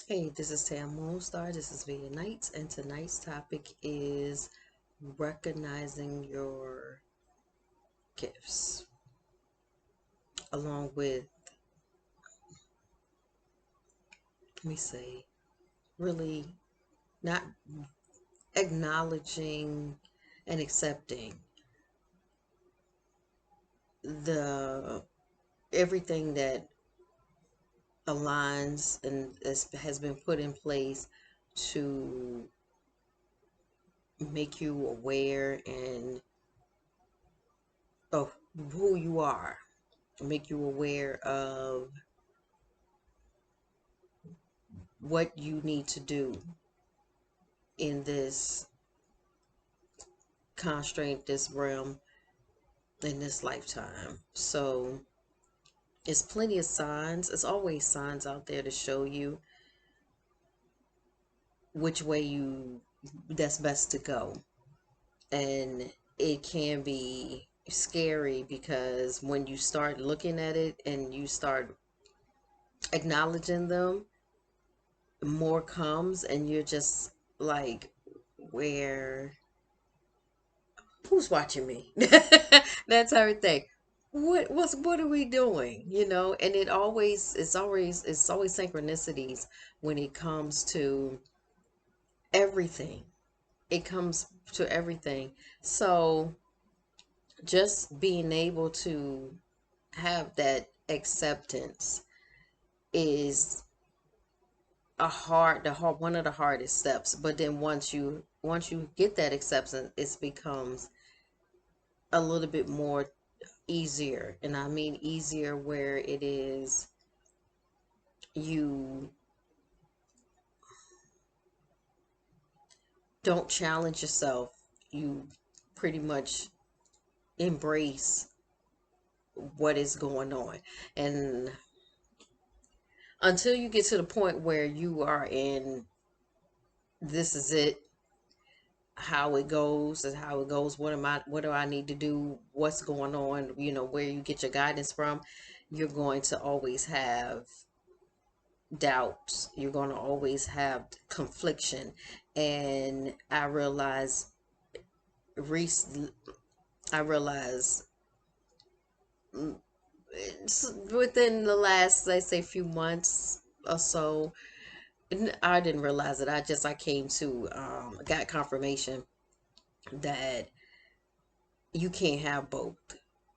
Hey, this is Tam Moonstar. This is Via Nights, and tonight's topic is recognizing your gifts, along with, let me say, really not acknowledging and accepting the everything that aligns and has been put in place to make you aware and of who you are, make you aware of what you need to do in this constraint, this realm, in this lifetime. So it's plenty of signs. It's always signs out there to show you which way you that's best to go. And it can be scary because when you start looking at it and you start acknowledging them, more comes and you're just like, where who's watching me? That type of thing. What are we doing? And it's always synchronicities when it comes to everything. It comes to everything. So just being able to have that acceptance is one of the hardest steps. But then once you get that acceptance, it becomes a little bit more easier. And I mean easier where it is you don't challenge yourself. You pretty much embrace what is going on. And until you get to the point where you are in, this is it, how it goes is how it goes. What do I need to do? What's going on? Where you get your guidance from, you're going to always have doubts. You're going to always have confliction. And recently, I realized within the last, let's say, few months or so, I didn't realize it. I came to, got confirmation that you can't have both,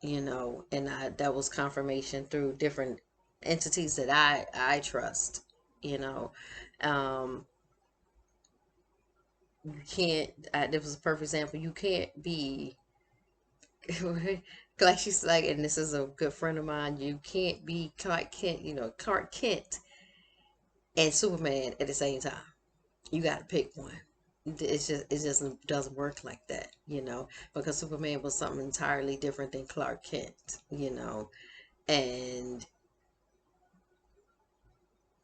and that was confirmation through different entities that I trust, you know. Um, you can't, there was a perfect example. You can't be, like she's like, and this is a good friend of mine, you can't be Clark Kent and Superman at the same time. You got to pick one. It just doesn't work like that, because Superman was something entirely different than Clark Kent, and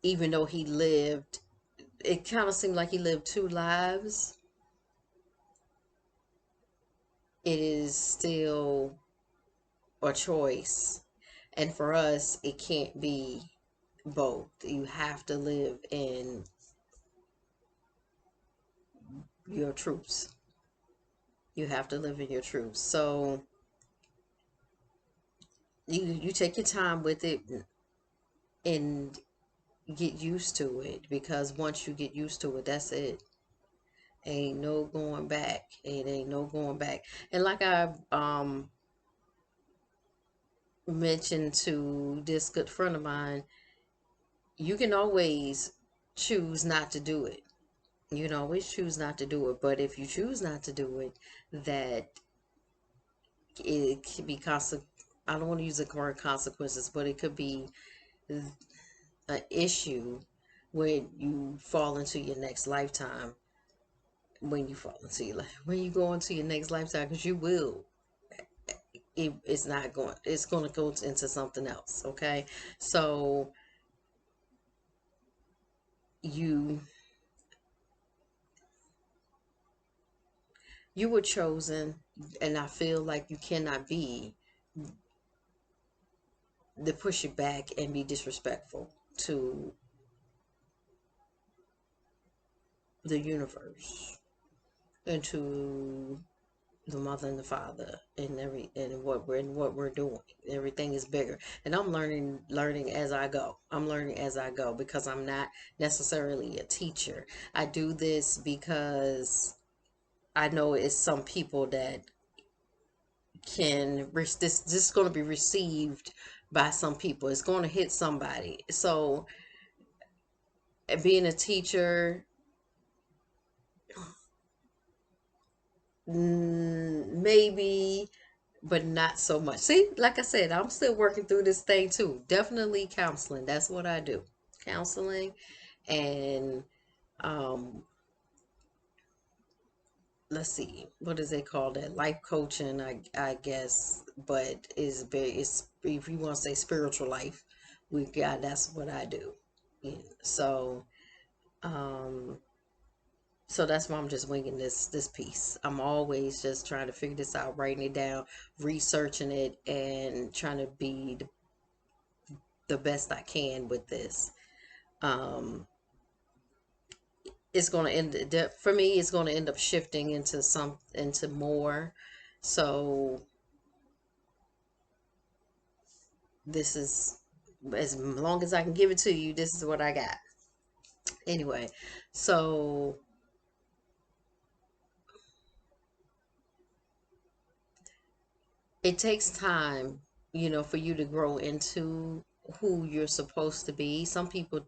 even though he lived, it kind of seemed like he lived two lives. It is still a choice, and for us, it can't be both. You have to live in your truths. You have to live in your truths. So you take your time with it and get used to it, because once you get used to it, that's it. Ain't no going back. It ain't no going back. And like I mentioned to this good friend of mine, you can always choose not to do it. You can always choose not to do it. But if you choose not to do it, that it could be I don't want to use the word consequences, but it could be an issue when you fall into your next lifetime. When you go into your next lifetime, because you will, it's not going, it's going to go into something else. Okay. So you you were chosen, and I feel like you cannot be to push it back and be disrespectful to the universe, into the mother and the father, and what we're doing. Everything is bigger, and I'm learning as I go. I'm learning as I go because I'm not necessarily a teacher. I do this because I know it's some people that this is going to be received by some people. It's going to hit somebody. So being a teacher, maybe, but not so much. See, like I said, I'm still working through this thing too. Definitely counseling. That's what I do. Counseling and um let's see, what does they call that? Life coaching, I guess, but it's, if you want to say spiritual life, we got, that's what I do. Yeah. Um so that's why I'm just winging this piece. I'm always just trying to figure this out, writing it down, researching it, and trying to be the best I can with this. Um, it's going to for me. It's going to end up shifting into more. So this is, as long as I can give it to you. This is what I got. Anyway, so it takes time, for you to grow into who you're supposed to be. Some people,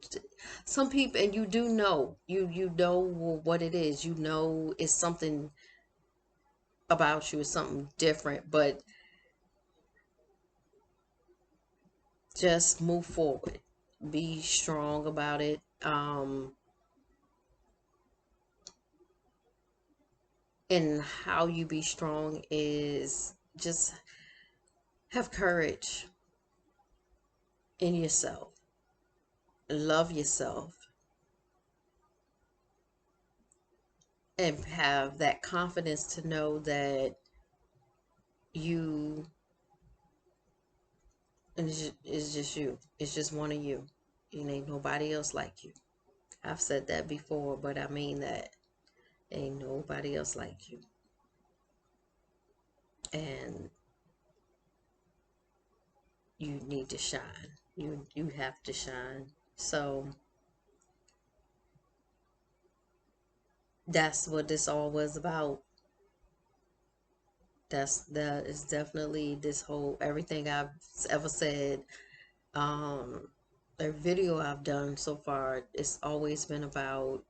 and you do know, you know what it is. You know it's something about you, it's something different, but just move forward. Be strong about it. And how you be strong is just have courage in yourself. Love yourself and have that confidence to know that you, and it's just you. It's just one of you. It ain't nobody else like you. I've said that before, but I mean that. Ain't nobody else like you. And you need to shine. You have to shine. So that's what this all was about. That is definitely this whole, everything I've ever said, um a video I've done so far, it's always been about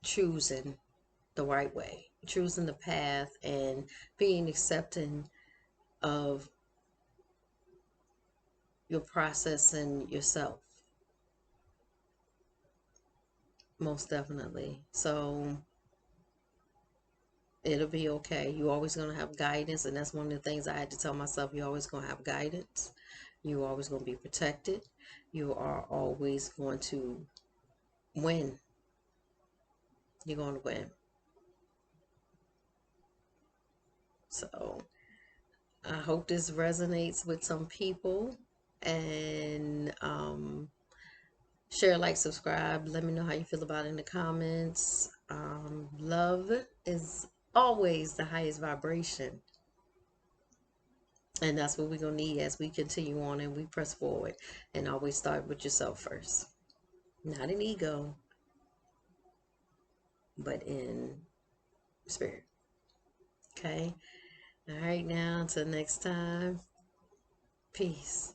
choosing the right way, choosing the path, and being accepting of your process and yourself, most definitely. So it'll be okay. You're always going to have guidance, and that's one of the things I had to tell myself. You're always going to have guidance. You're always going to be protected. You are always going to win. You're going to win. So I hope this resonates with some people. And share, like, subscribe. Let me know how you feel about it in the comments. Love is always the highest vibration. And that's what we're going to need as we continue on and we press forward. And always start with yourself first. Not in ego, but in spirit. Okay? All right, now, until next time. Peace.